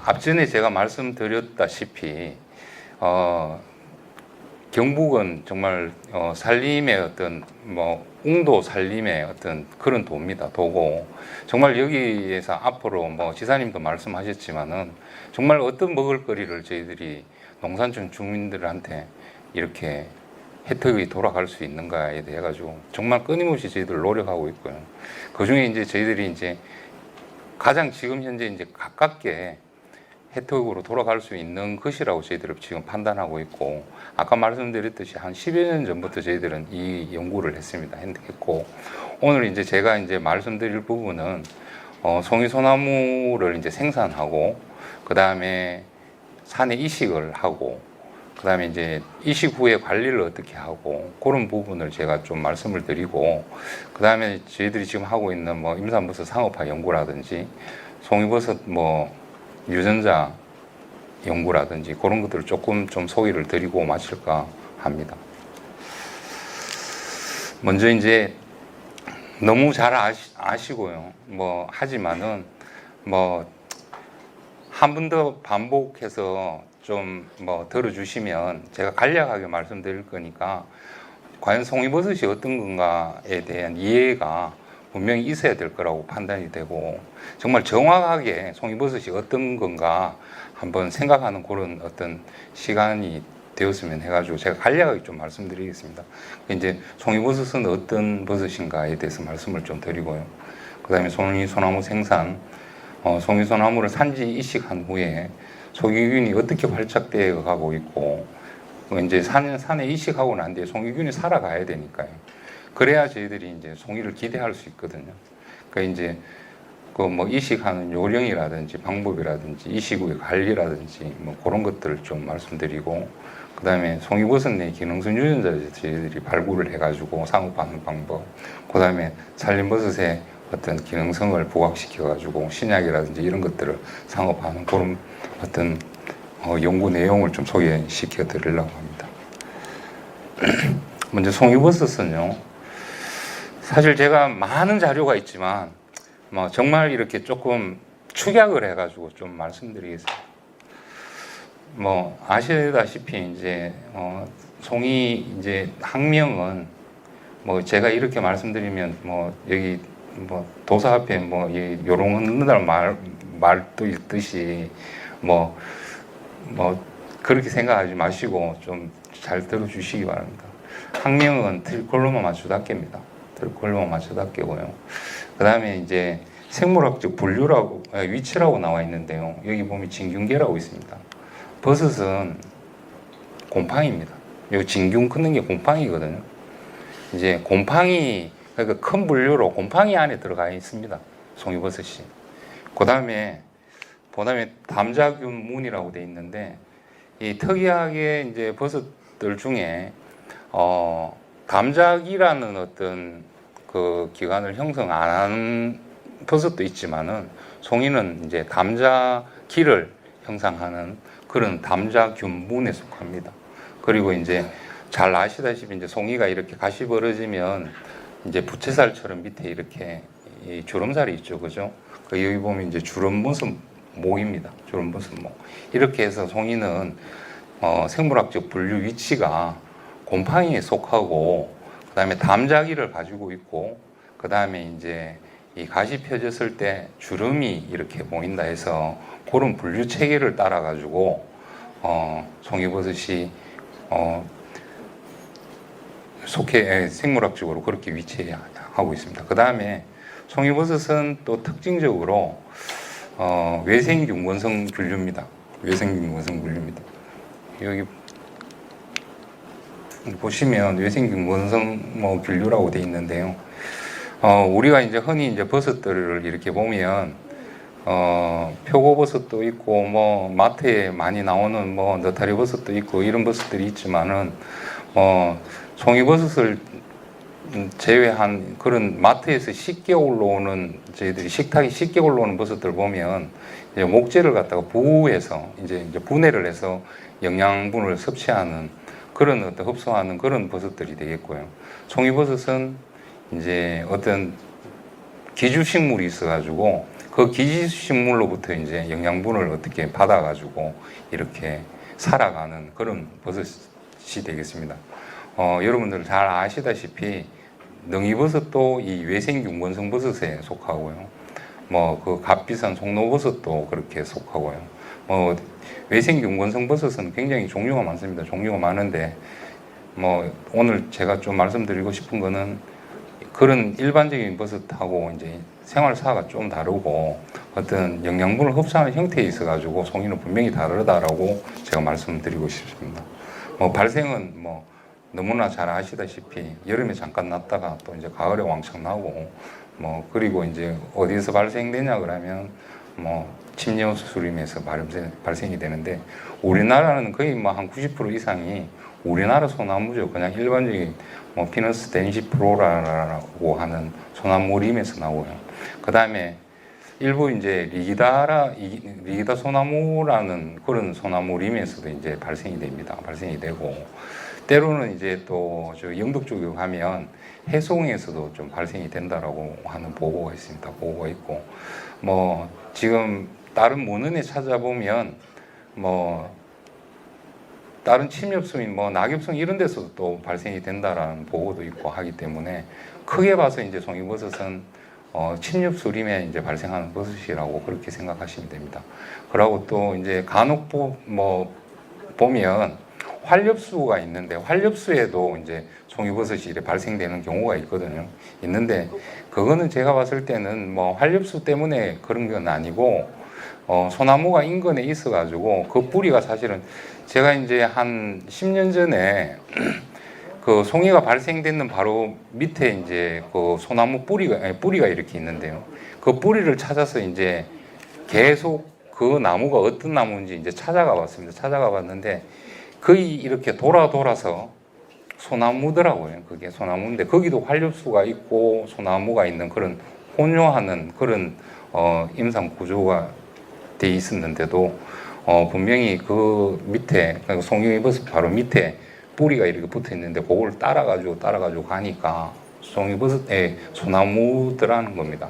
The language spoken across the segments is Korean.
앞전에 제가 말씀드렸다시피 경북은 정말 산림의 어떤 웅도 산림의 어떤 그런 도입니다. 도고 정말 여기에서 앞으로 지사님도 말씀하셨지만은 정말 어떤 먹을거리를 저희들이 농산촌 주민들한테 이렇게 혜택이 돌아갈 수 있는가에 대해 가지고 정말 끊임없이 저희들 노력하고 있고요. 그 중에 이제 저희들이 이제 가장 지금 현재 이제 가깝게 혜택으로 돌아갈 수 있는 것이라고 저희들은 지금 판단하고 있고, 아까 말씀드렸듯이 한 10여 년 전부터 저희들은 이 연구를 했고, 오늘 이제 제가 이제 말씀드릴 부분은 송이소나무를 이제 생산하고, 그 다음에 산에 이식을 하고, 그 다음에 이제 이식 후에 관리를 어떻게 하고, 그런 부분을 제가 좀 말씀을 드리고, 그 다음에 저희들이 지금 하고 있는 임산버섯 상업화 연구라든지, 송이버섯 유전자 연구라든지 그런 것들을 조금 좀 소개를 드리고 마칠까 합니다. 먼저 이제 너무 잘 아시고요. 하지만은 한 번 더 반복해서 좀 들어주시면 제가 간략하게 말씀드릴 거니까 과연 송이버섯이 어떤 건가에 대한 이해가 분명히 있어야 될 거라고 판단이 되고, 정말 정확하게 송이버섯이 어떤 건가 한번 생각하는 그런 어떤 시간이 되었으면 해가지고 제가 간략하게 좀 말씀드리겠습니다. 이제 송이버섯은 어떤 버섯인가에 대해서 말씀을 좀 드리고요. 그 다음에 송이소나무 생산, 송이소나무를 산지 이식한 후에 송이균이 어떻게 활착되어 가고 있고, 이제 산에 이식하고 난 뒤에 송이균이 살아가야 되니까요. 그래야 저희들이 이제 송이를 기대할 수 있거든요. 그러니까 이제 이식하는 요령이라든지 방법이라든지 이식 후의 관리라든지 그런 것들을 좀 말씀드리고, 그 다음에 송이버섯 내 기능성 유전자를 저희들이 발굴을 해가지고 상업화하는 방법, 그 다음에 산림버섯의 어떤 기능성을 부각시켜가지고 신약이라든지 이런 것들을 상업화하는 그런 어떤 연구 내용을 좀 소개시켜 드리려고 합니다. 먼저 송이버섯은요, 사실 제가 많은 자료가 있지만 정말 이렇게 조금 축약을 해가지고 좀 말씀드리겠습니다. 아시다시피 이제 송이 이제 학명은 제가 이렇게 말씀드리면 여기 도사 앞에 요롱 흔든다는 말도 있듯이 그렇게 생각하지 마시고 좀 잘 들어주시기 바랍니다. 학명은 트리콜로마 마츠다케입니다. 트리콜로마 마츠다케고요. 그 다음에 이제 생물학적 분류라고 위치라고 나와 있는데요. 여기 보면 진균계라고 있습니다. 버섯은 곰팡이입니다. 여기 진균 끊는 게 곰팡이거든요. 이제 곰팡이, 그러니까 큰 분류로 곰팡이 안에 들어가 있습니다. 송이버섯이. 그 다음에 담자균문이라고 돼 있는데, 이 특이하게 이제 버섯들 중에 담작이라는 어떤 그 기관을 형성 안 하는 버섯도 있지만은, 송이는 이제 담자기를 형성하는 그런 담자균문에 속합니다. 그리고 이제 잘 아시다시피 이제 송이가 이렇게 가시 벌어지면 이제 부채살처럼 밑에 이렇게 이 주름살이 있죠, 그죠? 여기 보면 이제 주름버섯 목입니다. 주름버섯 목. 이렇게 해서 송이는 생물학적 분류 위치가 곰팡이에 속하고, 그 다음에 담자기를 가지고 있고, 그 다음에 이제 이 가시 펴졌을 때 주름이 이렇게 보인다 해서 그런 분류 체계를 따라 가지고 송이버섯이 생물학적으로 그렇게 위치하고 있습니다. 그 다음에 송이버섯은 또 특징적으로 외생균 원성 균류입니다. 외생균 원성 균류입니다. 여기 보시면 외생균 원성 균류라고 되어 있는데요. 우리가 이제 흔히 이제 버섯들을 이렇게 보면 표고버섯도 있고 마트에 많이 나오는 너타리 버섯도 있고 이런 버섯들이 있지만은 송이버섯을 제외한 그런 마트에서 쉽게 올라오는, 저희들이 식탁에 쉽게 올라오는 버섯들 보면 이제 목재를 갖다가 부해서 이제 분해를 해서 영양분을 섭취하는 그런 어떤 흡수하는 그런 버섯들이 되겠고요. 송이버섯은 이제 어떤 기주식물이 있어가지고 그 기지식물로부터 이제 영양분을 어떻게 받아가지고 이렇게 살아가는 그런 버섯이 되겠습니다. 여러분들 잘 아시다시피 능이버섯도 이 외생균권성 버섯에 속하고요. 그 값비싼 송로버섯도 그렇게 속하고요. 외생균권성 버섯은 굉장히 종류가 많습니다. 종류가 많은데 오늘 제가 좀 말씀드리고 싶은 거는 그런 일반적인 버섯하고 이제 생활사가 좀 다르고 어떤 영양분을 흡수하는 형태에 있어 가지고 송이는 분명히 다르다라고 제가 말씀드리고 싶습니다. 발생은 너무나 잘 아시다시피 여름에 잠깐 났다가 또 이제 가을에 왕창 나고 그리고 이제 어디에서 발생되냐 그러면 침례수림에서 발생이 되는데 우리나라는 거의 한 90% 이상이 우리나라 소나무죠. 그냥 일반적인 피너스 덴시프로라라고 하는 소나무림에서 나오고요. 그 다음에 일부 이제 리기다 소나무라는 그런 소나무림에서도 이제 발생이 됩니다. 발생이 되고 때로는 이제 또 저 영덕 쪽에 가면 해송에서도 좀 발생이 된다라고 하는 보고가 있습니다. 보고가 있고 지금 다른 문헌에 찾아보면 다른 침엽수인 낙엽성 이런 데서도 또 발생이 된다라는 보고도 있고 하기 때문에 크게 봐서 이제 송이버섯은 침엽수림에 이제 발생하는 버섯이라고 그렇게 생각하시면 됩니다. 그리고 또 이제 간혹 보면 활엽수가 있는데 활엽수에도 이제 송이버섯이 발생되는 경우가 있거든요. 있는데 그거는 제가 봤을 때는 활엽수 때문에 그런 건 아니고 소나무가 인근에 있어가지고 그 뿌리가 사실은 제가 이제 한 10년 전에 그 송이가 발생되는 바로 밑에 이제 그 소나무 뿌리가 이렇게 있는데요. 그 뿌리를 찾아서 이제 계속 그 나무가 어떤 나무인지 이제 찾아가 봤습니다. 찾아가 봤는데 거의 이렇게 돌아서 소나무더라고요. 그게 소나무인데 거기도 활엽수가 있고 소나무가 있는 그런 혼용하는 그런 임상 구조가 돼 있었는데도 분명히 그 밑에 그러니까 송이버섯 바로 밑에 뿌리가 이렇게 붙어 있는데 그걸 따라가지고 가니까 송이버섯의 소나무더라는 겁니다.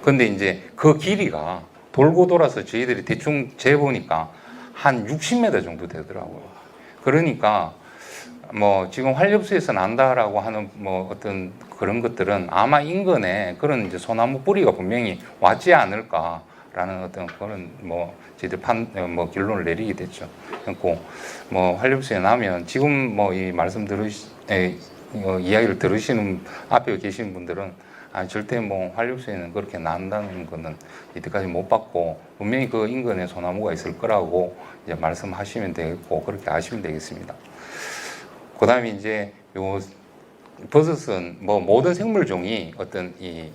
근데 이제 그 길이가 돌고 돌아서 저희들이 대충 재보니까 한 60m 정도 되더라고요. 그러니까 지금 활엽수에서 난다라고 하는 어떤 그런 것들은 아마 인근에 그런 이제 소나무 뿌리가 분명히 왔지 않을까라는 어떤 그런 저희들 결론을 내리게 됐죠. 그리고 활엽수에 나면 지금 이 말씀 이야기를 들으시는 앞에 계신 분들은 절대 활엽수에는 그렇게 난다는 거는 이때까지 못 봤고 분명히 그 인근에 소나무가 있을 거라고 이제 말씀하시면 되겠고 그렇게 아시면 되겠습니다. 그 다음에 이제 요 버섯은 모든 생물종이 어떤 이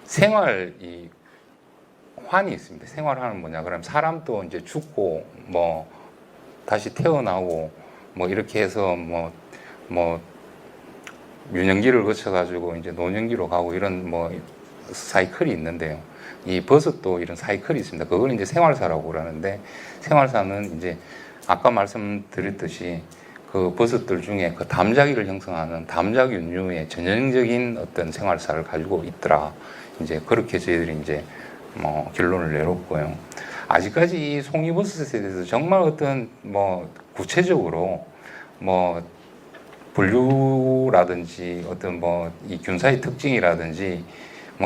생활 환이 있습니다. 생활환은 뭐냐 그러면 사람도 이제 죽고 다시 태어나고 이렇게 해서 유년기를 거쳐가지고 이제 노년기로 가고 이런 사이클이 있는데요. 이 버섯도 이런 사이클이 있습니다. 그걸 이제 생활사라고 그러는데 생활사는 이제 아까 말씀드렸듯이 그 버섯들 중에 그 담자기를 형성하는 담자균류의 전형적인 어떤 생활사를 가지고 있더라. 이제 그렇게 저희들이 이제 결론을 내렸고요. 아직까지 이 송이버섯에 대해서 정말 어떤 구체적으로 분류라든지 어떤 이 균사의 특징이라든지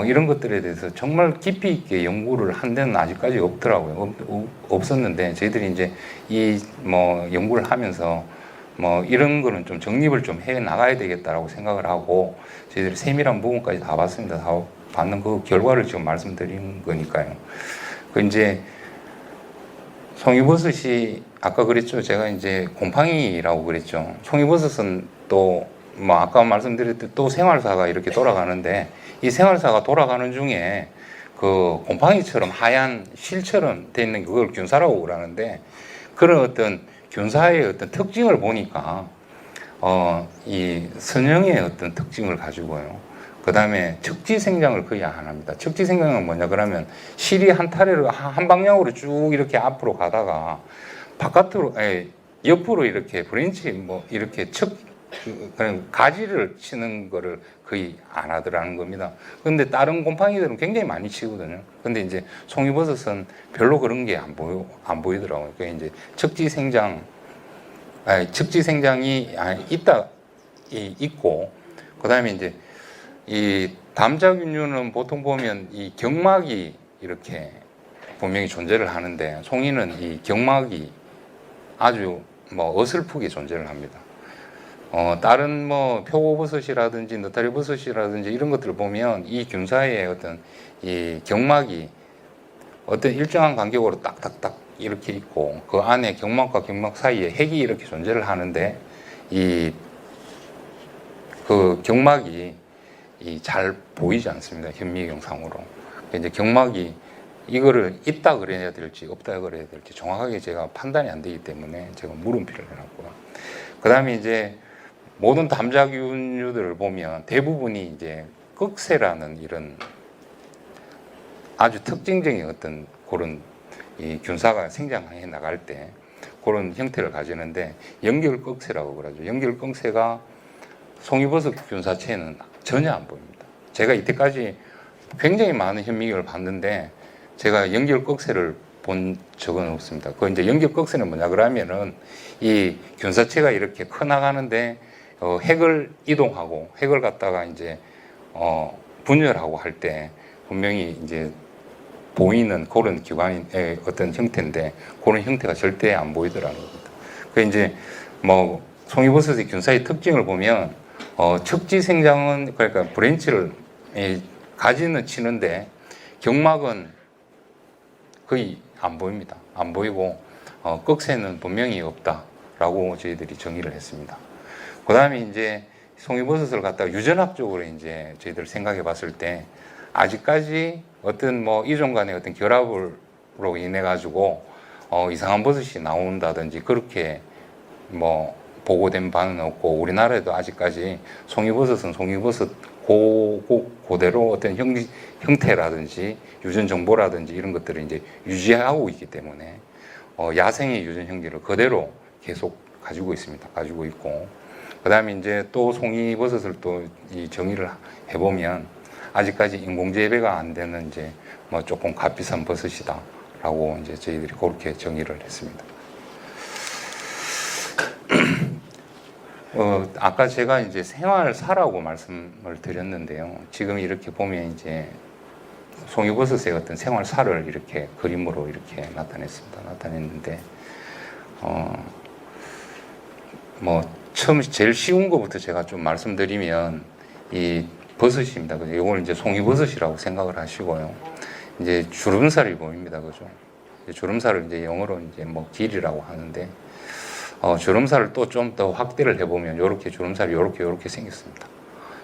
이런 것들에 대해서 정말 깊이 있게 연구를 한 데는 아직까지 없더라고요. 없었는데 저희들이 이제 이 연구를 하면서 이런 거는 좀 정립을 좀 해 나가야 되겠다라고 생각을 하고 저희들이 세밀한 부분까지 다 봤습니다. 다 받는 그 결과를 지금 말씀드린 거니까요. 그 이제 송이버섯이 아까 그랬죠. 제가 이제 곰팡이라고 그랬죠. 송이버섯은 또 아까 말씀드렸듯이 또 생활사가 이렇게 돌아가는데 이 생활사가 돌아가는 중에 그 곰팡이처럼 하얀 실처럼 돼 있는 그걸 균사라고 그러는데 그런 어떤 균사의 어떤 특징을 보니까 이 선형의 어떤 특징을 가지고요. 그 다음에 척지 생장을 거의 안 합니다. 척지 생장은 뭐냐 그러면 실이 한 타래로 한 방향으로 쭉 이렇게 앞으로 가다가 바깥으로 옆으로 이렇게 브랜치 이렇게 그냥 가지를 치는 거를 거의 안 하더라는 겁니다. 그런데 다른 곰팡이들은 굉장히 많이 치거든요. 근데 이제 송이버섯은 별로 그런 게 안 보이더라고요. 그게 이제 척지생장이 있고, 그 다음에 이제 이 담작균류는 보통 보면 이 경막이 이렇게 분명히 존재를 하는데, 송이는 이 경막이 아주 뭐 어설프게 존재를 합니다. 다른 뭐 표고버섯이라든지 느타리버섯이라든지 이런 것들을 보면 이 균사의 어떤 이 경막이 어떤 일정한 간격으로 딱딱딱 이렇게 있고, 그 안에 경막과 경막 사이에 핵이 이렇게 존재를 하는데, 그 경막이 잘 보이지 않습니다. 현미경상으로. 이제 경막이 이거를 있다 그래야 될지 없다 그래야 될지 정확하게 제가 판단이 안 되기 때문에 제가 물음표를 해놨고요. 그 다음에 이제 모든 담작균류들을 보면 대부분이 이제 꺽쇠라는 이런 아주 특징적인 어떤 그런 이 균사가 생장해 나갈 때 그런 형태를 가지는데, 연결꺽쇠라고 그러죠. 연결꺽쇠가 송이버섯 균사체에는 전혀 안 보입니다. 제가 이때까지 굉장히 많은 현미경을 봤는데 제가 연결꺽쇠를 본 적은 없습니다. 그 이제 연결꺽쇠는 뭐냐 그러면은 이 균사체가 이렇게 커 나가는데 핵을 이동하고 핵을 갖다가 이제 분열하고 할 때 분명히 이제 보이는 그런 기관의 어떤 형태인데, 그런 형태가 절대 안 보이더라는 겁니다. 그 이제 뭐 송이버섯의 균사의 특징을 보면 척지생장은 그러니까 브랜치를 가지는 치는데 경막은 거의 안 보입니다. 안 보이고 꺽쇠는 분명히 없다라고 저희들이 정의를 했습니다. 그 다음에 이제 송이버섯을 갖다가 유전학적으로 이제 저희들 생각해 봤을 때 아직까지 어떤 뭐 이종 간의 어떤 결합으로 인해 가지고 이상한 버섯이 나온다든지 그렇게 뭐 보고된 바는 없고, 우리나라에도 아직까지 송이버섯은 송이버섯 그대로 어떤 형태라든지 유전 정보라든지 이런 것들을 이제 유지하고 있기 때문에 야생의 유전 형질을 그대로 계속 가지고 있습니다. 가지고 있고, 그 다음에 이제 또 송이버섯을 또 이 정의를 해보면 아직까지 인공 재배가 안 되는 이제 뭐 조금 값비싼 버섯이다라고 이제 저희들이 그렇게 정의를 했습니다. 아까 제가 이제 생활사라고 말씀을 드렸는데요. 지금 이렇게 보면 이제 송이버섯의 어떤 생활사를 이렇게 그림으로 이렇게 나타냈는데, 뭐 제일 쉬운 것부터 제가 좀 말씀드리면 이 버섯입니다. 그죠? 이걸 이제 송이버섯이라고 생각을 하시고요. 이제 주름살이 보입니다. 그죠? 주름살을 이제 영어로 이제 뭐 길이라고 하는데, 주름살을 또 좀 더 확대를 해보면 이렇게 주름살이 이렇게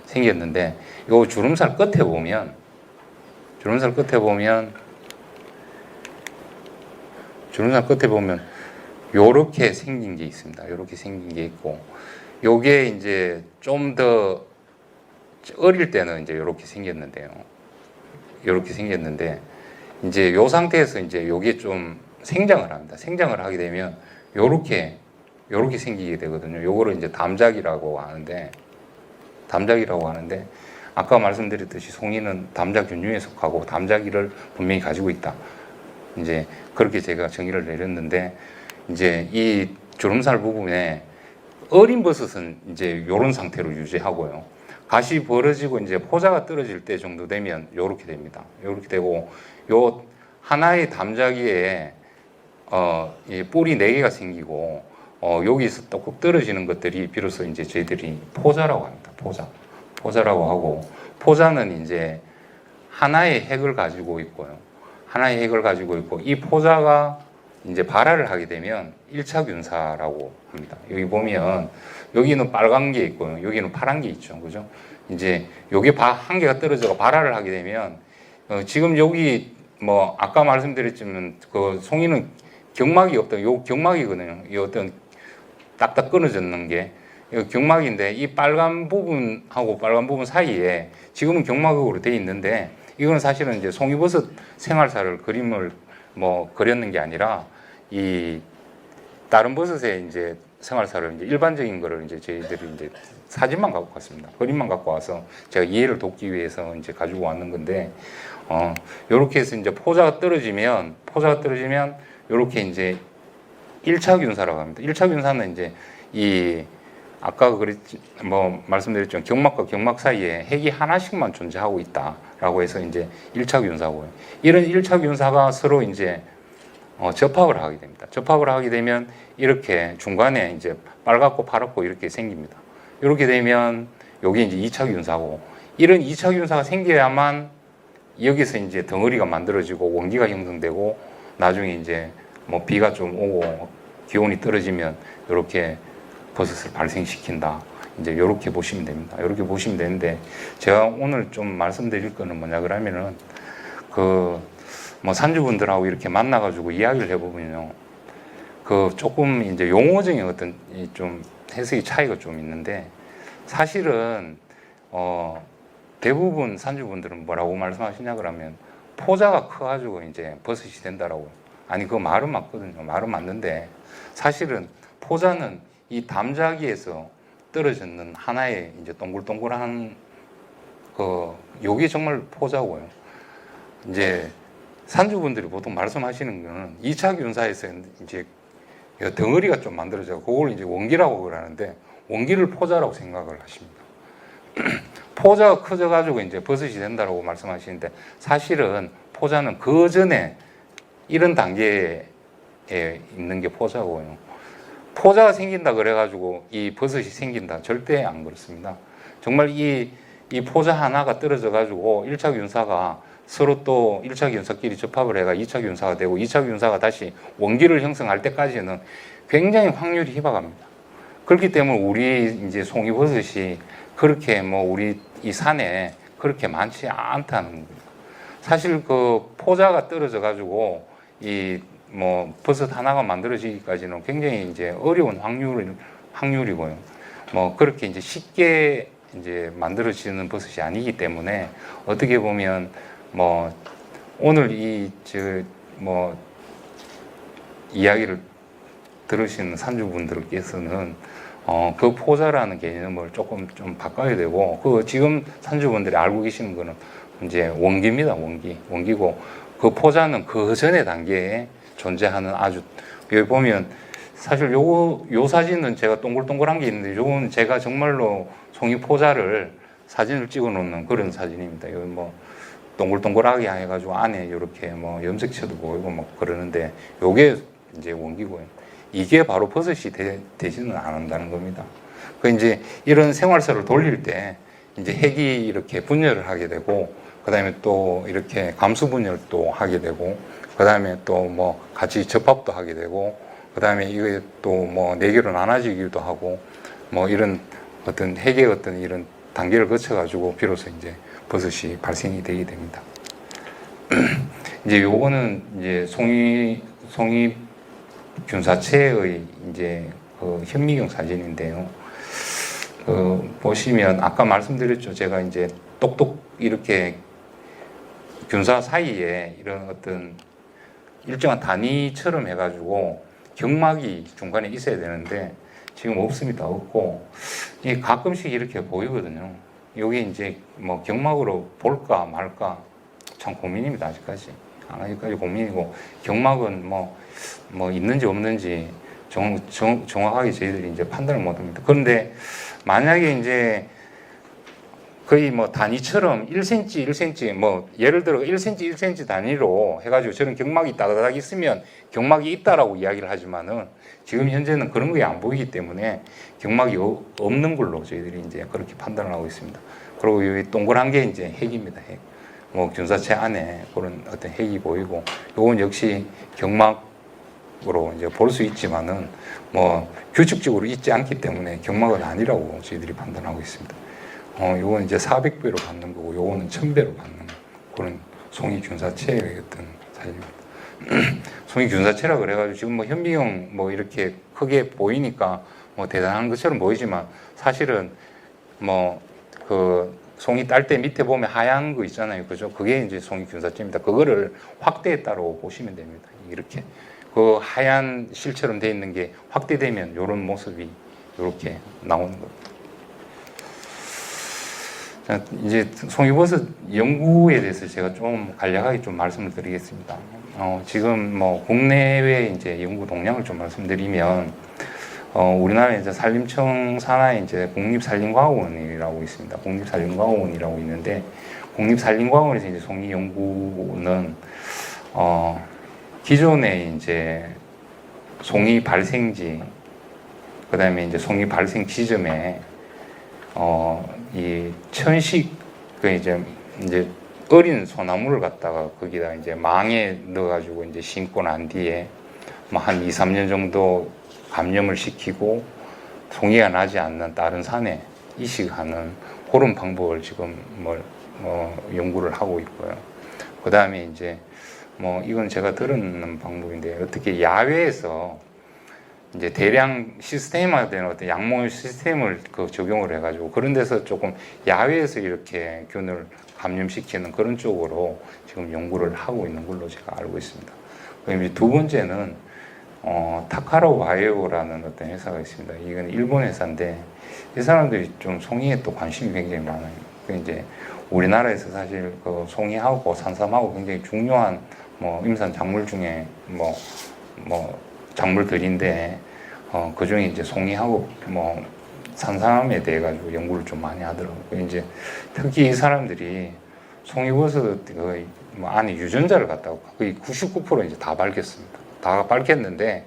생겼는데, 요 주름살 끝에 보면 요렇게 생긴 게 있습니다. 요렇게 생긴 게 있고, 요게 이제 좀 더 어릴 때는 이제 요렇게 생겼는데 이제 요 상태에서 이제 요게 좀 생장을 합니다. 생장을 하게 되면 요렇게 생기게 되거든요. 요거를 이제 담작이라고 하는데 아까 말씀드렸듯이 송이는 담작균류에 속하고 담작이를 분명히 가지고 있다. 이제 그렇게 제가 정의를 내렸는데, 이제 이 주름살 부분에 어린 버섯은 이제 요런 상태로 유지하고요. 가시 벌어지고 이제 포자가 떨어질 때 정도 되면 요렇게 됩니다. 요렇게 되고, 요 하나의 담작이에 이 뿔이 4개가 생기고 여기서 뚝뚝 떨어지는 것들이 비로소 이제 저희들이 포자라고 합니다. 포자라고 하고, 포자는 이제 하나의 핵을 가지고 있고요. 이 포자가 이제 발화를 하게 되면 1차 균사라고 합니다. 여기 보면 여기는 빨간 게 있고요. 여기는 파란 게 있죠. 그죠? 이제 요게 한 개가 떨어져서 발화를 하게 되면 지금 여기 뭐 아까 말씀드렸지만 그 송이는 경막이 없다. 요 경막이거든요. 이 어떤 딱딱 끊어졌는 게 경막인데, 이 빨간 부분하고 빨간 부분 사이에 지금은 경막으로 되어 있는데, 이건 사실은 이제 송이버섯 생활사를 그림을 뭐 그렸는 게 아니라 이 다른 버섯의 이제 생활사를 이제 일반적인 거를 이제 저희들이 이제 사진만 갖고 왔습니다. 그림만 갖고 와서 제가 이해를 돕기 위해서 이제 가지고 왔는 건데, 요렇게 해서 이제 포자가 떨어지면 요렇게 이제 1차 균사라고 합니다. 1차 균사는 이제 이 아까 말씀드렸죠. 경막과 경막 사이에 핵이 하나씩만 존재하고 있다라고 해서 이제 1차 균사고요. 이런 1차 균사가 서로 이제 접합을 하게 됩니다. 접합을 하게 되면 이렇게 중간에 이제 빨갛고 파랗고 이렇게 생깁니다. 이렇게 되면 여기 이제 2차 균사고, 이런 2차 균사가 생겨야만 여기서 이제 덩어리가 만들어지고 원기가 형성되고, 나중에 이제 뭐 비가 좀 오고 기온이 떨어지면 이렇게 버섯을 발생시킨다. 이제 이렇게 보시면 됩니다. 이렇게 보시면 되는데, 제가 오늘 좀 말씀드릴 거는 뭐냐 그러면은 뭐 산주분들하고 이렇게 만나가지고 이야기를 해보면요, 조금 이제 용어적인 어떤 좀 해석이 차이가 좀 있는데, 사실은 대부분 산주분들은 뭐라고 말씀하시냐 그러면 포자가 커가지고 이제 버섯이 된다라고. 아니, 그 말은 맞거든요. 말은 맞는데, 사실은 포자는 이 담자기에서 떨어졌는 하나의 이제 동글동글한 요게 정말 포자고요. 이제 산주분들이 보통 말씀하시는 거는 2차 균사에서 이제 덩어리가 좀 만들어져요. 그걸 이제 원기라고 그러는데, 원기를 포자라고 생각을 하십니다. 포자가 커져가지고 이제 버섯이 된다라고 말씀하시는데, 사실은 포자는 그 전에 이런 단계에 있는 게 포자고요. 포자가 생긴다 그래가지고 이 버섯이 생긴다, 절대 안 그렇습니다. 정말 이 포자 하나가 떨어져가지고 1차 균사가 서로 또 1차 균사끼리 접합을 해가 2차 균사가 되고, 2차 균사가 다시 원기를 형성할 때까지는 굉장히 확률이 희박합니다. 그렇기 때문에 우리 이제 송이버섯이 그렇게 뭐 우리 이 산에 그렇게 많지 않다는 겁니다. 사실 그 포자가 떨어져 가지고 이 뭐 버섯 하나가 만들어지기까지는 굉장히 이제 어려운 확률이고요. 뭐 그렇게 이제 쉽게 이제 만들어지는 버섯이 아니기 때문에, 어떻게 보면 뭐 오늘 뭐 이야기를 들으시는 산주분들께서는 그 포자라는 개념을 조금 좀 바꿔야 되고, 지금 산주분들이 알고 계시는 거는 이제 원기입니다. 원기고, 그 포자는 그 전의 단계에 존재하는 아주, 여기 보면 사실 요 사진은 제가 동글동글한 게 있는데, 요건 제가 정말로 송이 포자를 사진을 찍어 놓는 그런 사진입니다. 여기 뭐 동글동글하게 해가지고 안에 이렇게 뭐 염색체도 보이고 막 그러는데, 요게 이제 원기고요. 이게 바로 버섯이 되지는 않는다는 겁니다. 이제 이런 생활사를 돌릴 때 이제 핵이 이렇게 분열을 하게 되고, 그 다음에 또 이렇게 감수 분열도 하게 되고, 그 다음에 또 뭐 같이 접합도 하게 되고, 그 다음에 이게 또 뭐 네 개로 나눠지기도 하고, 뭐 이런 어떤 핵의 어떤 이런 단계를 거쳐가지고 비로소 이제 버섯이 발생이 되게 됩니다. 이제 요거는 이제 송이 균사체의 이제 현미경 사진인데요. 보시면 아까 말씀드렸죠. 제가 이제 똑똑 이렇게 균사 사이에 이런 어떤 일정한 단위처럼 해가지고 경막이 중간에 있어야 되는데, 지금 없습니다. 없고, 이 가끔씩 이렇게 보이거든요. 여기 이제 뭐 경막으로 볼까 말까 참 고민입니다. 아직까지 고민이고, 경막은 뭐 있는지 없는지 정확하게 저희들이 이제 판단을 못 합니다. 그런데 만약에 이제 거의 뭐 단위처럼 1cm, 1cm, 뭐 예를 들어 1cm, 1cm 단위로 해가지고 저런 경막이 따다닥 있으면 경막이 있다라고 이야기를 하지만은, 지금 현재는 그런 게 안 보이기 때문에 경막이 없는 걸로 저희들이 이제 그렇게 판단을 하고 있습니다. 그리고 여기 동그란 게 이제 핵입니다. 핵. 뭐 균사체 안에 그런 어떤 핵이 보이고, 요건 역시 경막으로 이제 볼 수 있지만은 뭐 규칙적으로 있지 않기 때문에 경막은 아니라고 저희들이 판단하고 있습니다. 요건 이제 400배로 받는 거고, 요거는 1000배로 받는 그런 송이 균사체의 어떤 사진입니다. 송이 균사체라 그래가지고 지금 뭐 현미경 뭐 이렇게 크게 보이니까 뭐 대단한 것처럼 보이지만, 사실은 뭐 송이 딸 때 밑에 보면 하얀 거 있잖아요. 그죠? 그게 이제 송이 균사체입니다. 그거를 확대했다고 보시면 됩니다. 이렇게. 그 하얀 실처럼 되어 있는 게 확대되면 이런 모습이 이렇게 나오는 겁니다. 자, 이제 송이버섯 연구에 대해서 제가 좀 간략하게 좀 말씀을 드리겠습니다. 지금 뭐 국내외 이제 연구 동향을 좀 말씀드리면, 우리나라 이제 산림청 산하에 이제 국립산림과학원이라고 있습니다. 국립산림과학원이라고 있는데, 국립산림과학원에서 이제 송이 연구는, 기존에 이제 송이 발생지, 그 다음에 이제 송이 발생 지점에, 이 천식, 그 이제 어린 소나무를 갖다가 거기다 이제 망에 넣어가지고 이제 심고 난 뒤에 뭐 한 2, 3년 정도 감염을 시키고 송이가 나지 않는 다른 산에 이식하는 그런 방법을 지금 연구를 하고 있고요. 그 다음에 이제 이건 제가 들은 방법인데, 어떻게 야외에서 이제 대량 시스템화된 어떤 약물 시스템을 적용을 해가지고 그런 데서 조금 야외에서 이렇게 균을 감염시키는 그런 쪽으로 지금 연구를 하고 있는 걸로 제가 알고 있습니다. 그다음에 두 번째는 타카로 바이오라는 어떤 회사가 있습니다. 이건 일본 회사인데 이 사람들이 좀 송이에 또 관심이 굉장히 많아요. 이제 우리나라에서 사실 그 송이하고 산삼하고 굉장히 중요한 임산 작물 중에 작물들인데, 그 중에 이제 송이하고 산삼에 대해 가지고 연구를 좀 많이 하더라고요. 이제 특히 이 사람들이 송이버섯 안에 유전자를 갖다가 거의 99% 이제 다 밝혔습니다. 다 밝혔는데,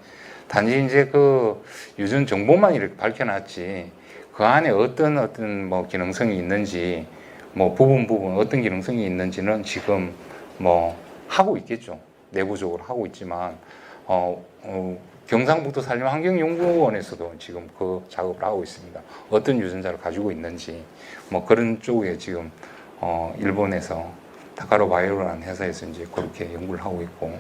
단지 이제 그 유전 정보만 이렇게 밝혀놨지, 그 안에 어떤 기능성이 있는지, 부분 어떤 기능성이 있는지는 지금 하고 있겠죠. 내부적으로 하고 있지만, 경상북도 산림환경연구원에서도 지금 그 작업을 하고 있습니다. 어떤 유전자를 가지고 있는지, 그런 쪽에 지금, 일본에서 타카로 바이오라는 회사에서 이제 그렇게 연구를 하고 있고,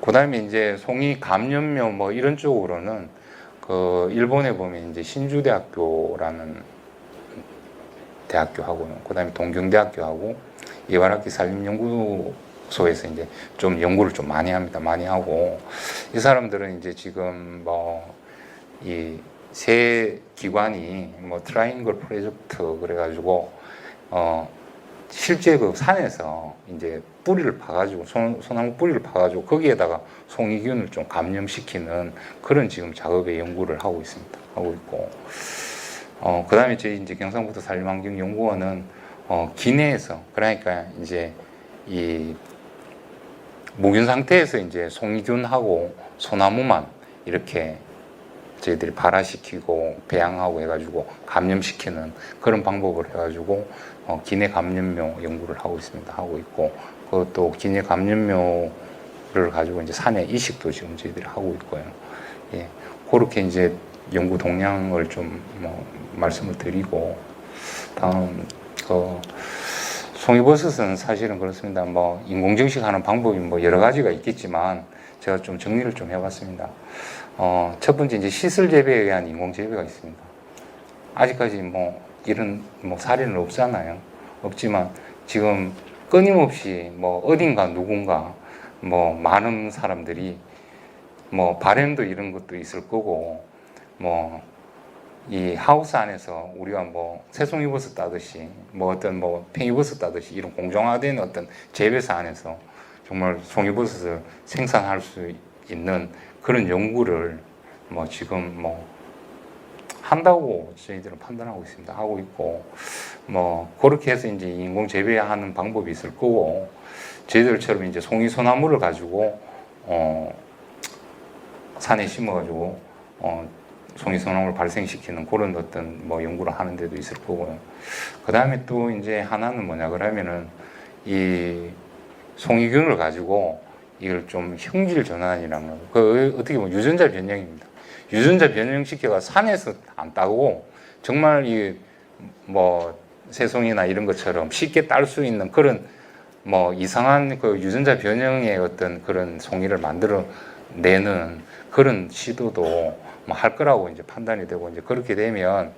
그 다음에 이제 송이 감염묘 이런 쪽으로는 그 일본에 보면 이제 신주대학교라는 대학교하고요. 그 다음에 동경대학교하고 이와라키 산림연구소에서 이제 좀 연구를 좀 많이 합니다. 많이 하고, 이 사람들은 이제 지금 이 세 기관이 트라이앵글 프로젝트 그래가지고 실제 그 산에서 이제 뿌리를 파가지고 소나무 뿌리를 파가지고 거기에다가 송이균을 좀 감염시키는 그런 지금 작업의 연구를 하고 있습니다. 하고 있고, 그 다음에 저희 이제 경상북도 산림환경연구원은 기내에서, 그러니까 이제 이 무균 상태에서 이제 송이균하고 소나무만 이렇게 저희들이 발화시키고 배양하고 해가지고 감염시키는 그런 방법을 해가지고 기내 감염묘 연구를 하고 있습니다. 하고 있고, 그것도 기내 감염묘를 가지고 이제 산에 이식도 지금 저희들이 하고 있고요. 예, 그렇게 이제 연구 동향을 좀 말씀을 드리고, 다음 송이버섯은 사실은 그렇습니다. 인공증식하는 방법이 여러 가지가 있겠지만 제가 좀 정리를 좀 해봤습니다. 첫 번째 이제 시설 재배에 의한 인공 재배가 있습니다. 아직까지 이런 사례는 없잖아요. 없지만 지금 끊임없이 어딘가 누군가 많은 사람들이 바램도 이런 것도 있을 거고, 이 하우스 안에서 우리가 새송이버섯 따듯이 어떤 팽이버섯 따듯이 이런 공정화된 어떤 재배사 안에서 정말 송이버섯을 생산할 수 있는 그런 연구를 지금 한다고 저희들은 판단하고 있습니다. 하고 있고, 그렇게 해서 이제 인공 재배하는 방법이 있을 거고, 저희들처럼 이제 송이 소나무를 가지고 산에 심어가지고 송이 소나무를 발생시키는 그런 어떤 연구를 하는 데도 있을 거고요. 그 다음에 또 이제 하나는 뭐냐 그러면은 이 송이균을 가지고 이걸 좀 형질 전환이라는 거, 그 어떻게 보면 유전자 변형입니다. 유전자 변형시켜가 산에서 안 따고 정말 이 새송이나 이런 것처럼 쉽게 딸 수 있는 그런 이상한 그 유전자 변형의 어떤 그런 송이를 만들어 내는 그런 시도도 할 거라고 이제 판단이 되고, 이제 그렇게 되면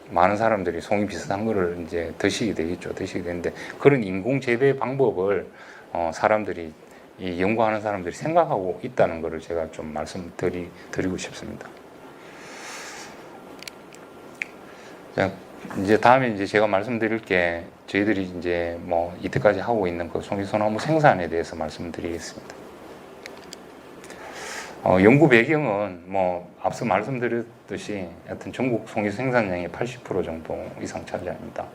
많은 사람들이 송이 비슷한 거를 이제 드시게 되겠죠. 드시게 되는데, 그런 인공 재배 방법을 사람들이 이 연구하는 사람들이 생각하고 있다는 것을 제가 좀 말씀드리고 싶습니다. 자, 이제 다음에 이제 제가 말씀드릴 게 저희들이 이제 뭐 이때까지 하고 있는 그 송이소나무 생산에 대해서 말씀드리겠습니다. 연구 배경은 뭐 앞서 말씀드렸듯이 하여튼 전국 송이 생산량의 80% 정도 이상 차지합니다.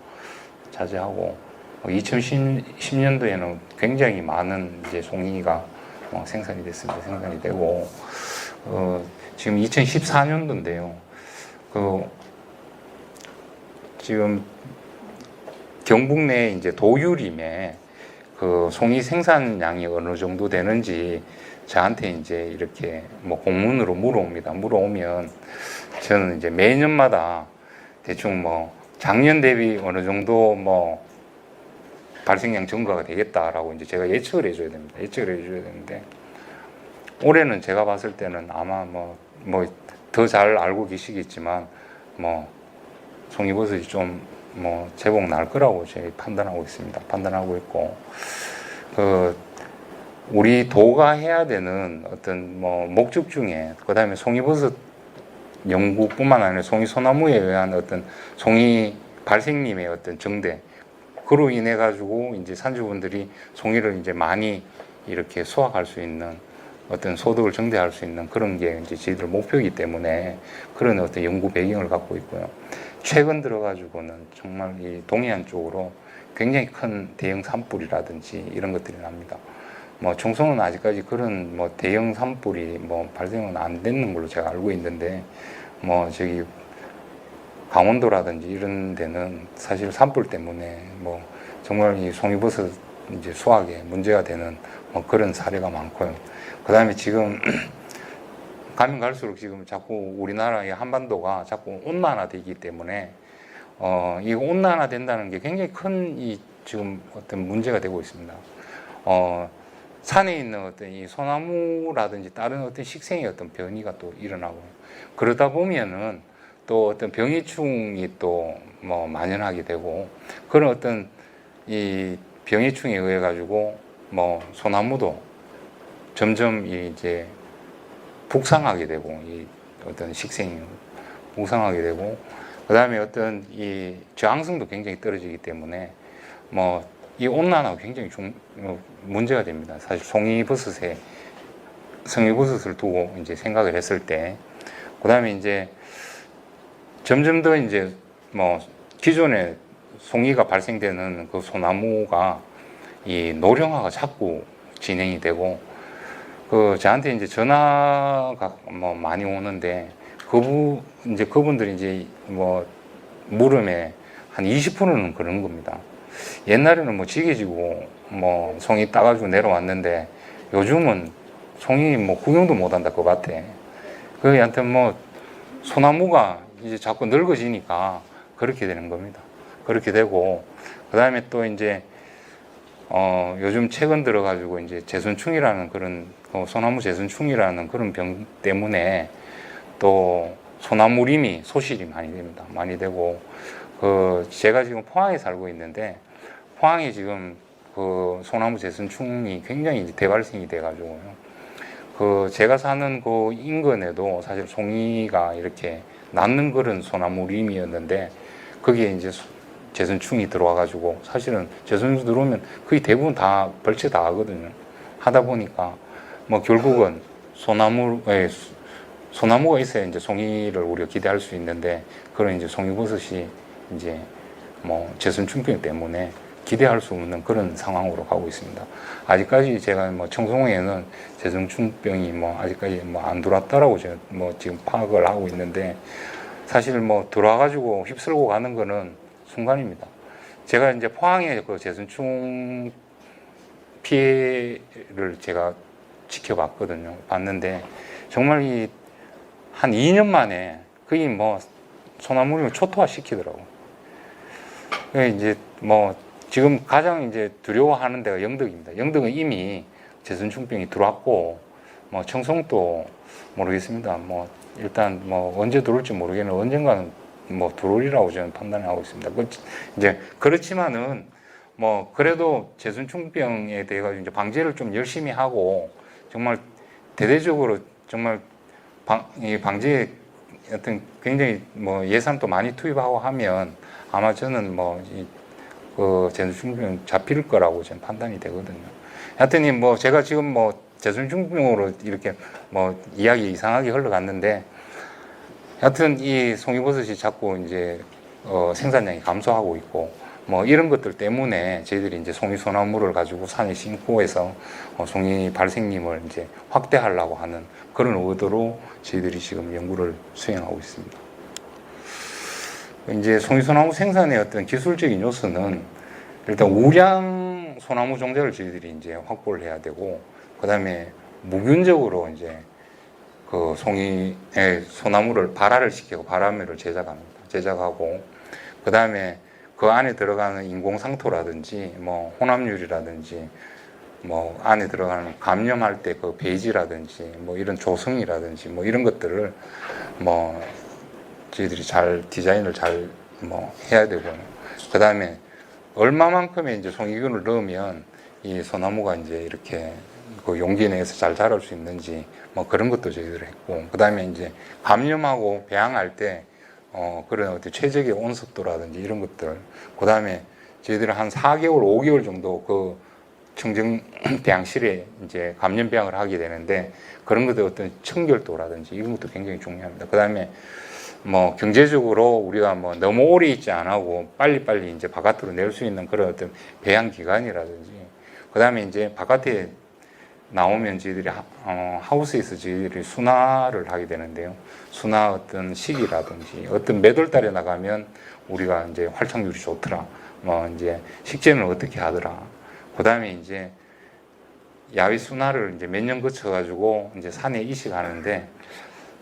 차지하고 2010년도에는 굉장히 많은 이제 송이가 생산이 됐습니다. 생산이 되고 지금 2014년도인데요. 지금 경북 내 이제 도유림에 그 송이 생산량이 어느 정도 되는지 저한테 이제 이렇게 뭐 공문으로 물어옵니다. 물어오면 저는 이제 매년마다 대충 뭐 작년 대비 어느 정도 뭐 발생량 증가가 되겠다라고 이제 제가 예측을 해줘야 됩니다. 예측을 해줘야 되는데 올해는 제가 봤을 때는 아마 뭐 더 잘 알고 계시겠지만 뭐 송이버섯이 좀 뭐 제법 날 거라고 제가 판단하고 있습니다. 판단하고 있고 우리 도가 해야 되는 어떤 뭐 목적 중에 그다음에 송이버섯 연구뿐만 아니라 송이소나무에 의한 어떤 송이 발생림의 어떤 정대 그로 인해 가지고 이제 산주분들이 송이를 이제 많이 이렇게 수확할 수 있는 어떤 소득을 증대할 수 있는 그런 게 이제 저희들 목표이기 때문에 그런 어떤 연구 배경을 갖고 있고요. 최근 들어가지고는 정말 이 동해안 쪽으로 굉장히 큰 대형 산불이라든지 이런 것들이 납니다. 뭐 청송은 아직까지 그런 뭐 대형 산불이 뭐 발생은 안 되는 걸로 제가 알고 있는데 뭐 저기 강원도라든지 이런 데는 사실 산불 때문에 뭐 정말 이 송이버섯 이제 수확에 문제가 되는 뭐 그런 사례가 많고요. 그 다음에 지금 가면 갈수록 지금 자꾸 우리나라의 한반도가 자꾸 온난화되기 때문에 이 온난화 된다는 게 굉장히 큰 이 지금 어떤 문제가 되고 있습니다. 산에 있는 어떤 이 소나무라든지 다른 어떤 식생의 어떤 변이가 또 일어나고 그러다 보면은 또 어떤 병해충이 또 뭐 만연하게 되고 그런 어떤 이 병해충에 의해 가지고 뭐 소나무도 점점 이제 북상하게 되고 이 어떤 식생이 북상하게 되고 그 다음에 어떤 이 저항성도 굉장히 떨어지기 때문에 뭐 이 온난화가 굉장히 문제가 됩니다. 사실 송이버섯을 두고 이제 생각을 했을 때 그 다음에 이제 점점 더 이제 뭐 기존에 송이가 발생되는 그 소나무가 이 노령화가 자꾸 진행이 되고 저한테 이제 전화가 뭐 많이 오는데 이제 그분들이 이제 뭐 물음에 한 20%는 그런 겁니다. 옛날에는 뭐 지게지고 뭐 송이 따가지고 내려왔는데 요즘은 송이 뭐 구경도 못 한다 것 같아. 그한테 뭐 소나무가 이제 자꾸 늙어지니까 그렇게 되는 겁니다. 그렇게 되고 그 다음에 또 이제 요즘 최근 들어가지고 이제 제손충이라는 그런 소나무 제손충이라는 그런 병 때문에 또 소나무림이 소실이 많이 됩니다. 많이 되고 제가 지금 포항에 살고 있는데 포항에 지금 소나무 제손충이 굉장히 이제 대발생이 돼가지고요. 제가 사는 그 인근에도 사실 송이가 이렇게 낳는 그런 소나무림이었는데 거기에 이제 제손충이 들어와가지고 사실은 제손충 들어오면 거의 대부분 다 벌채 다 하거든요. 하다 보니까 뭐 결국은 소나무가 있어야 이제 송이를 우리가 기대할 수 있는데 그런 이제 송이버섯이 이제 뭐 제손충병 때문에 기대할 수 없는 그런 상황으로 가고 있습니다. 아직까지 제가 뭐 청송에는 제손충병이 뭐 아직까지 뭐 안 들어왔다라고 제가 뭐 지금 파악을 하고 있는데 사실 뭐 들어와가지고 휩쓸고 가는 거는 순간입니다. 제가 이제 포항에 그 제손충 피해를 제가 지켜봤거든요. 봤는데 정말 한 2년 만에 거의 뭐 소나무를 초토화 시키더라고요. 이제 뭐 지금 가장 이제 두려워하는 데가 영덕입니다. 영덕은 이미 제손충병이 들어왔고 뭐 청송도 모르겠습니다. 뭐 일단 뭐 언제 들어올지 모르겠는데 언젠가는 뭐 들어오리라고 저는 판단하고 있습니다. 이제 그렇지만은 뭐 그래도 제순충병에 대해 가지고 이제 방제를 좀 열심히 하고 정말 대대적으로 정말 이 방제에 어떤 굉장히 뭐 예산도 많이 투입하고 하면 아마 저는 그 제순충병 잡힐 거라고 저는 판단이 되거든요. 하여튼 뭐 제가 지금 뭐 제순충병으로 이렇게 뭐 이야기 이상하게 흘러갔는데 하여튼 이 송이버섯이 자꾸 이제 생산량이 감소하고 있고 뭐 이런 것들 때문에 저희들이 이제 송이 소나무를 가지고 산에 심고 해서 송이 발생림을 이제 확대하려고 하는 그런 의도로 저희들이 지금 연구를 수행하고 있습니다. 이제 송이 소나무 생산의 어떤 기술적인 요소는 일단 우량 소나무 종자를 저희들이 이제 확보를 해야 되고 그다음에 무균적으로 이제 그 송이의 소나무를 발화를 시키고 발화물을 제작하고 그다음에 그 안에 들어가는 인공상토라든지 뭐 혼합률이라든지 뭐 안에 들어가는 감염할 때 그 베이지라든지 뭐 이런 조성이라든지 뭐 이런 것들을 뭐 저희들이 잘 디자인을 잘 뭐 해야 되고요. 그다음에 얼마만큼의 이제 송이균을 넣으면 이 소나무가 이제 이렇게 그 용기 내에서 잘 자랄 수 있는지 뭐 그런 것도 저희들이 했고 그다음에 이제 감염하고 배양할 때 그런 어떤 최적의 온습도라든지 이런 것들 그다음에 저희들이 한 4개월, 5개월 정도 그 청정 배양실에 이제 감염 배양을 하게 되는데 그런 것들 어떤 청결도라든지 이런 것도 굉장히 중요합니다. 그다음에 뭐 경제적으로 우리가 뭐 너무 오래 있지 않고 빨리빨리 이제 바깥으로 낼 수 있는 그런 어떤 배양 기간이라든지 그다음에 이제 바깥에 나오면 저희들이 하우스에서 저희들이 순화를 하게 되는데요. 순화 어떤 시기라든지 어떤 몇 월 달에 나가면 우리가 이제 활착률이 좋더라. 뭐 이제 식재는 어떻게 하더라. 그다음에 이제 야외 순화를 이제 몇 년 거쳐 가지고 이제 산에 이식하는데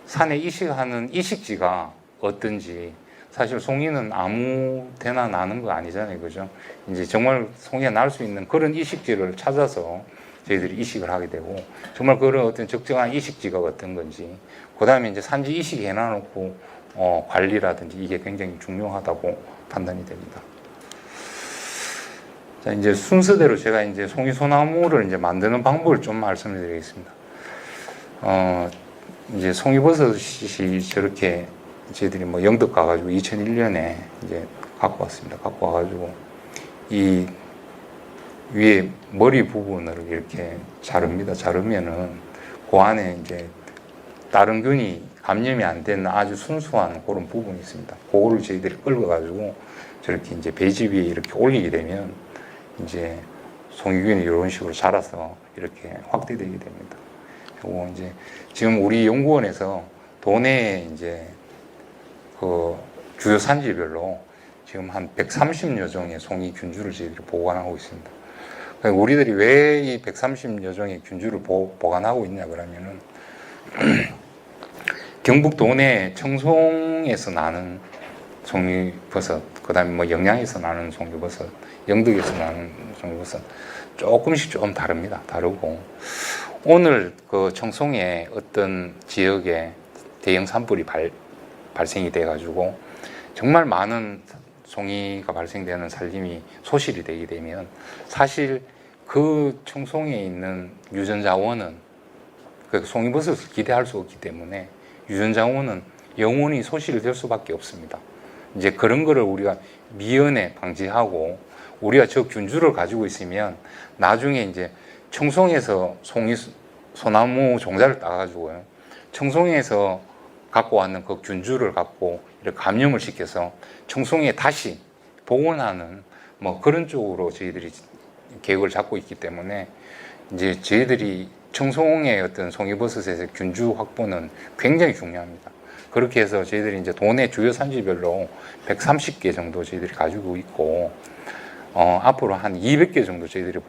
산에 이식하는 이식지가 어떤지 사실 송이는 아무 데나 나는 거 아니잖아요. 그죠? 이제 정말 송이가 날 수 있는 그런 이식지를 찾아서 저희들이 이식을 하게 되고 정말 그런 어떤 적정한 이식지가 어떤 건지 그 다음에 이제 산지 이식 해놔놓고 관리라든지 이게 굉장히 중요하다고 판단이 됩니다. 자, 이제 순서대로 제가 이제 송이 소나무를 이제 만드는 방법을 좀 말씀을 드리겠습니다. 이제 송이버섯이 저렇게 저희들이 뭐 영덕 가가지고 2001년에 이제 갖고 왔습니다. 갖고 와가지고 이 위에 머리 부분을 이렇게 자릅니다. 자르면은 그 안에 이제 다른 균이 감염이 안 되는 아주 순수한 그런 부분이 있습니다. 그거를 저희들이 긁어가지고 저렇게 이제 배지 위에 이렇게 올리게 되면 이제 송이균이 이런 식으로 자라서 이렇게 확대되게 됩니다. 그리고 이제 지금 우리 연구원에서 도내에 이제 그 주요 산지별로 지금 한 130여 종의 송이 균주를 저희들이 보관하고 있습니다. 우리들이 왜 이 130여 종의 균주를 보관하고 있냐 그러면은 경북 도내 청송에서 나는 송이버섯, 그 다음에 뭐 영양에서 나는 송이버섯, 영덕에서 나는 송이버섯 조금씩 좀 다릅니다. 다르고 오늘 그 청송의 어떤 지역에 대형 산불이 발생이 돼 가지고 정말 많은 송이가 발생되는 산림이 소실이 되게 되면 사실 그 청송에 있는 유전자원은 그 송이버섯을 기대할 수 없기 때문에 유전자원은 영원히 소실이 될 수밖에 없습니다. 이제 그런 거를 우리가 미연에 방지하고 우리가 저 균주를 가지고 있으면 나중에 이제 청송에서 소나무 종자를 따가지고요. 청송에서 갖고 왔는 그 균주를 갖고 이렇게 감염을 시켜서 청송에 다시 복원하는 뭐 그런 쪽으로 저희들이 계획을 잡고 있기 때문에 이제 저희들이 청송의 어떤 송이버섯에서 균주 확보는 굉장히 중요합니다. 그렇게 해서 저희들이 이제 도내 주요 산지별로 130개 정도 저희들이 가지고 있고 앞으로 한 200개 정도 저희들이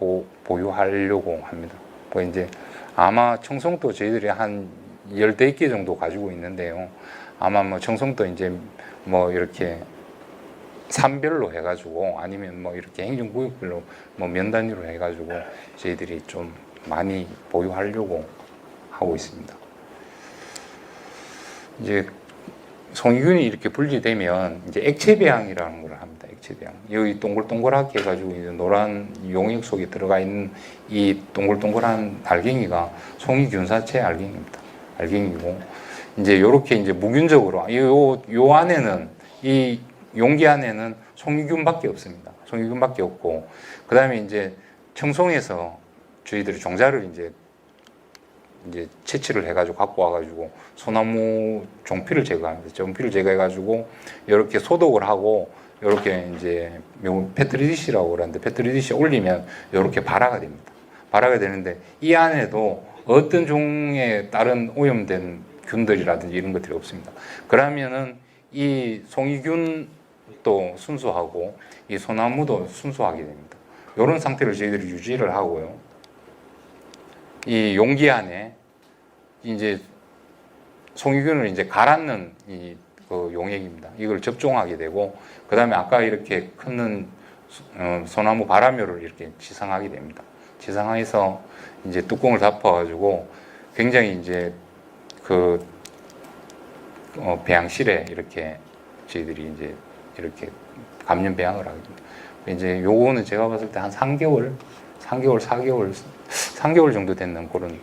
보유하려고 합니다. 뭐 이제 아마 청송도 저희들이 한 15개 정도 가지고 있는데요. 아마 뭐 청송도 이제 뭐 이렇게 산별로 해가지고 아니면 뭐 이렇게 행정구역별로 뭐 면 단위로 해가지고 저희들이 좀 많이 보유하려고 하고 있습니다. 이제 송이균이 이렇게 분리되면 이제 액체 배양이라는 걸 합니다. 액체 배양. 여기 동글동글하게 해가지고 이제 노란 용액 속에 들어가 있는 이 동글동글한 알갱이가 송이균사체 알갱이입니다. 알갱이고 이제 이렇게 이제 무균적으로 요 안에는 이 용기 안에는 송이균밖에 없습니다. 송이균밖에 없고 그 다음에 이제 청송에서 저희들이 종자를 이제 채취를 해가지고 갖고 와가지고 소나무 종피를 제거합니다. 종피를 제거해가지고 이렇게 소독을 하고 이렇게 이제 페트리디시라고 그러는데 페트리디시에 올리면 이렇게 발화가 됩니다. 발화가 되는데 이 안에도 어떤 종에 따른 오염된 균들이라든지 이런 것들이 없습니다. 그러면은 이 송이균도 순수하고 이 소나무도 순수하게 됩니다. 이런 상태를 저희들이 유지를 하고요. 이 용기 안에 이제 송이균을 이제 갈았는 그 용액입니다. 이걸 접종하게 되고 그 다음에 아까 이렇게 큰 소나무 발화묘를 이렇게 지상하게 됩니다. 지상해서 이제 뚜껑을 덮어가지고 굉장히 이제 그 배양실에 이렇게 저희들이 이제 이렇게 감염 배양을 하게 됩니다. 이제 요거는 제가 봤을 때 한 3개월 정도 되는 그런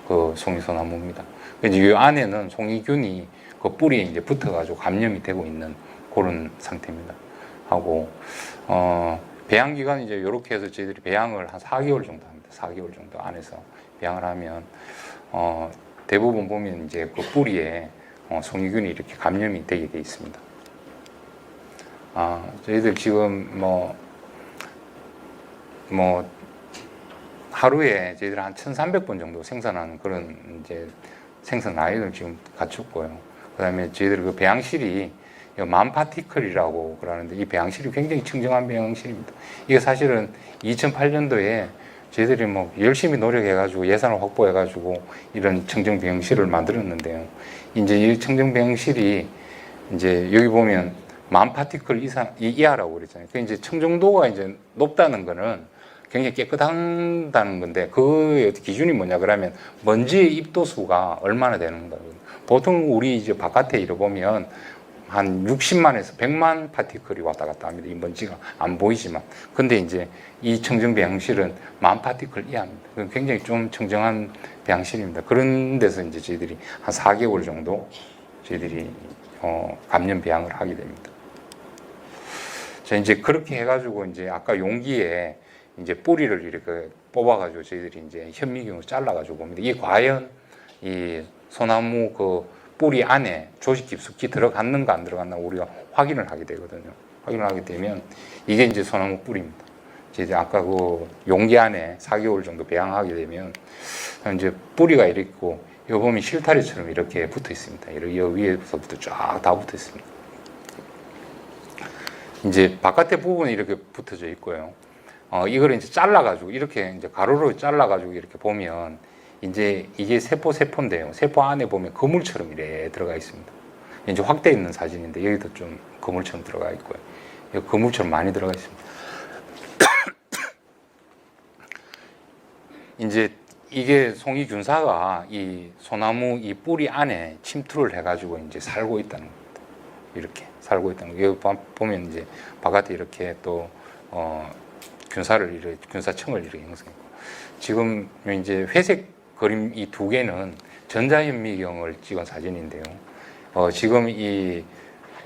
그 송이소나무입니다. 이제 이 안에는 송이균이 그 뿌리에 이제 붙어가지고 감염이 되고 있는 그런 상태입니다. 하고 배양 기간 이제 이렇게 해서 저희들이 배양을 한 4개월 정도 합니다. 4개월 정도 안에서 배양을 하면 대부분 보면 이제 그 뿌리에 송이균이 이렇게 감염이 되게 돼 있습니다. 저희들 지금 뭐 하루에 저희들 한 1,300번 정도 생산하는 그런 이제 생산 라인을 지금 갖췄고요. 그 다음에 저희들 그 배양실이 만파티클이라고 그러는데 이 배양실이 굉장히 청정한 배양실입니다. 이게 사실은 2008년도에 저희들이 뭐 열심히 노력해가지고 예산을 확보해가지고 이런 청정 배양실을 만들었는데요. 이제 이 청정 배양실이 이제 여기 보면 만파티클 이하라고 그랬잖아요. 그 이제 청정도가 이제 높다는 거는 굉장히 깨끗하다는 건데 그 기준이 뭐냐 그러면 먼지의 입도수가 얼마나 되는 건가. 보통 우리 이제 바깥에 이러 보면 한 60만에서 100만 파티클이 왔다 갔다 합니다. 이 먼지가 안 보이지만. 근데 이제 이 청정 배양실은 만 파티클 이하입니다. 굉장히 좀 청정한 배양실입니다. 그런 데서 이제 저희들이 한 4개월 정도 저희들이 감염 배양을 하게 됩니다. 자, 이제 그렇게 해가지고 이제 아까 용기에 이제 뿌리를 이렇게 뽑아가지고 저희들이 이제 현미경으로 잘라가지고 봅니다. 이게 과연 이 소나무 그 뿌리 안에 조직 깊숙이 들어갔는가 안 들어갔나 우리가 확인을 하게 되거든요. 확인을 하게 되면 이게 이제 소나무 뿌리입니다. 이제 아까 그 용기 안에 4개월 정도 배양하게 되면 이제 뿌리가 이렇게 있고 여기 보면 실타래처럼 이렇게 붙어 있습니다. 이렇게 위에서부터 쫙 다 붙어 있습니다. 이제 바깥에 부분이 이렇게 붙어져 있고요. 이걸 이제 잘라가지고 이렇게 이제 가로로 잘라가지고 이렇게 보면 이제 이게 세포인데요. 세포 안에 보면 거물처럼 이렇게 들어가 있습니다. 이제 확대 있는 사진인데 여기도 좀 거물처럼 들어가 있고요. 여기 거물처럼 많이 들어가 있습니다. 이제 이게 송이균사가 이 소나무 이 뿌리 안에 침투를 해가지고 이제 살고 있다는 겁니다. 이렇게 살고 있다는 거. 여기 보면 이제 바깥에 이렇게 또 균사청을 이렇게 형성했고 지금 이제 회색 그림 이 두 개는 전자현미경을 찍은 사진인데요. 지금 이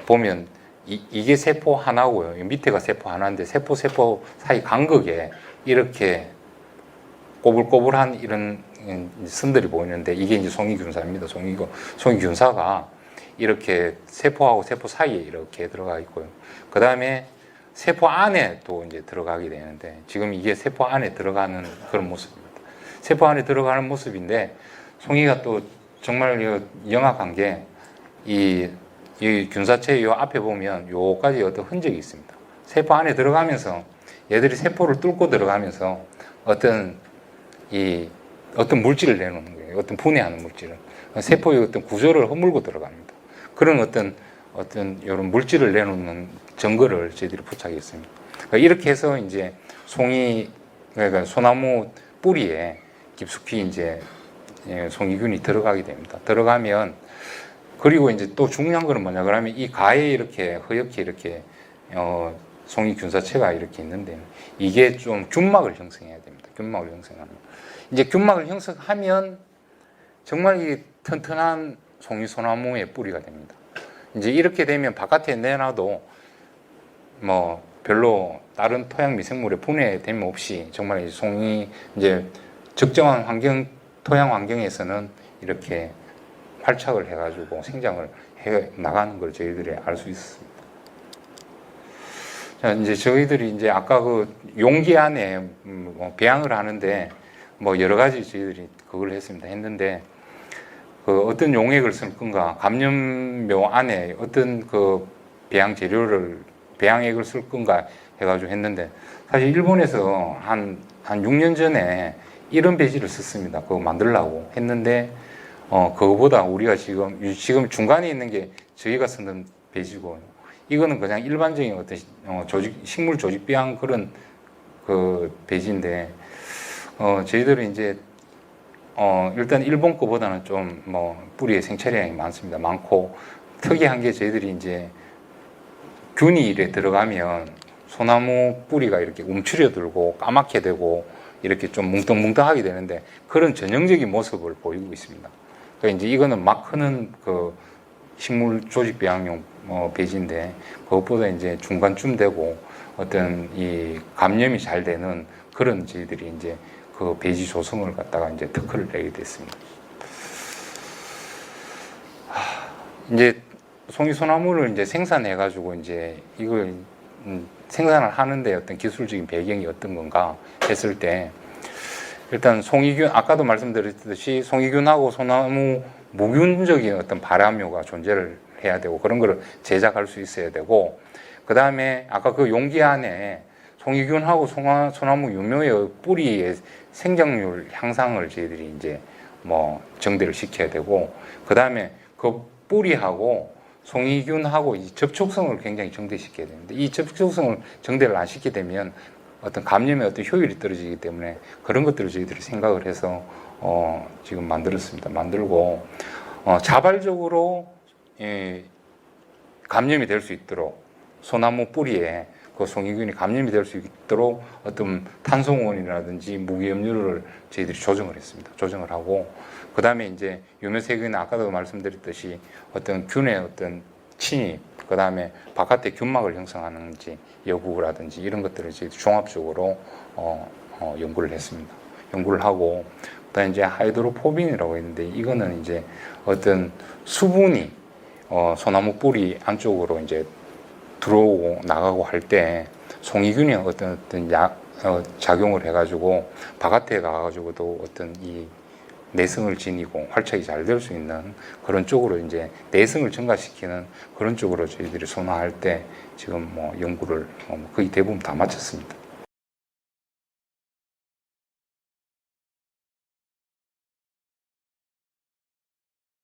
보면 이게 세포 하나고요. 밑에가 세포 하나인데 세포 사이 간극에 이렇게 꼬불꼬불한 이런 선들이 보이는데 이게 이제 송이균사입니다. 송이균사가 이렇게 세포하고 세포 사이에 이렇게 들어가 있고요. 그 다음에 세포 안에 또 이제 들어가게 되는데 지금 이게 세포 안에 들어가는 그런 모습입니다. 세포 안에 들어가는 모습인데 송이가 또 정말 영악한 게 이 균사체 요 앞에 보면 요까지 어떤 흔적이 있습니다. 세포 안에 들어가면서 얘들이 세포를 뚫고 들어가면서 어떤 물질을 내놓는 거예요. 어떤 분해하는 물질을 세포의 어떤 구조를 허물고 들어갑니다. 그런 어떤 이런 물질을 내놓는 증거를 저희들이 포착했습니다. 그러니까 이렇게 해서 이제 그러니까 소나무 뿌리에 깊숙이 이제 송이균이 들어가게 됩니다. 들어가면 그리고 이제 또 중요한 거는 뭐냐 그러면 이 가에 이렇게 허옇게 이렇게 송이 균사체가 이렇게 있는데 이게 좀 균막을 형성해야 됩니다. 균막을 형성하는. 이제 균막을 형성하면 정말 이 튼튼한 송이 소나무의 뿌리가 됩니다. 이제 이렇게 되면 바깥에 내놔도 뭐 별로 다른 토양 미생물의 분해됨 없이 정말 송이 이제 적정한 환경 토양 환경에서는 이렇게 활착을 해가지고 생장을 해 나가는 걸 저희들이 알 수 있습니다. 자, 이제 저희들이 이제 아까 그 용기 안에 뭐 배양을 하는데 뭐 여러 가지 저희들이 그걸 했는데 그 어떤 용액을 쓸 건가, 감염묘 안에 어떤 그 배양 재료를 배양액을 쓸 건가 해가지고 했는데 사실 일본에서 한 6년 전에 이런 배지를 썼습니다. 그거 만들려고 했는데 그거보다 우리가 지금 중간에 있는 게 저희가 쓰는 배지고 이거는 그냥 일반적인 어떤 식물 조직 배양 그런 그 배지인데 저희들은 이제 일단 일본 거보다는 좀 뭐 뿌리의 생체량이 많고 특이한 게 저희들이 이제 균이 이래 들어가면 소나무 뿌리가 이렇게 움츠려들고 까맣게 되고 이렇게 좀 뭉텅뭉텅하게 되는데 그런 전형적인 모습을 보이고 있습니다. 그러니까 이제 이거는 막 크는 그 식물 조직 배양용 배지인데 그것보다 이제 중간쯤 되고 어떤 이 감염이 잘 되는 그런 저희들이 이제 그 배지 조성을 갖다가 이제 특허를 내게 됐습니다. 이제 송이 소나무를 이제 생산해 가지고 이제 이걸 생산을 하는데 어떤 기술적인 배경이 어떤 건가 했을 때 일단 송이균 아까도 말씀드렸듯이 송이균하고 소나무 무균적인 어떤 발암묘가 존재를 해야 되고 그런 거를 제작할 수 있어야 되고 그 다음에 아까 그 용기 안에 송이균하고 소나무 유묘의 뿌리의 생장률 향상을 저희들이 이제 뭐 정대를 시켜야 되고 그 다음에 그 뿌리하고 송이균하고 이 접촉성을 굉장히 정대시켜야 되는데 이 접촉성을 정대를 안 시키게 되면 어떤 감염의 어떤 효율이 떨어지기 때문에 그런 것들을 저희들이 생각을 해서 지금 만들었습니다. 만들고 자발적으로 감염이 될 수 있도록 소나무 뿌리에 그 송이균이 감염이 될 수 있도록 어떤 탄소원이라든지 무기염료를 저희들이 조정을 했습니다. 조정을 하고 그 다음에 이제 유면세균은 아까도 말씀드렸듯이 어떤 균의 어떤 침입, 그 다음에 바깥에 균막을 형성하는지 여부라든지 이런 것들을 저희들이 종합적으로 연구를 했습니다. 연구를 하고 그다음에 이제 하이드로포빈이라고 있는데 이거는 이제 어떤 수분이 소나무 뿌리 안쪽으로 이제 들어오고 나가고 할 때 송이균이 어떤 작용을 해가지고 바깥에 가가지고도 어떤 이 내성을 지니고 활착이 잘 될 수 있는 그런 쪽으로 이제 내성을 증가시키는 그런 쪽으로 저희들이 선호할 때 지금 뭐 연구를 거의 대부분 다 마쳤습니다.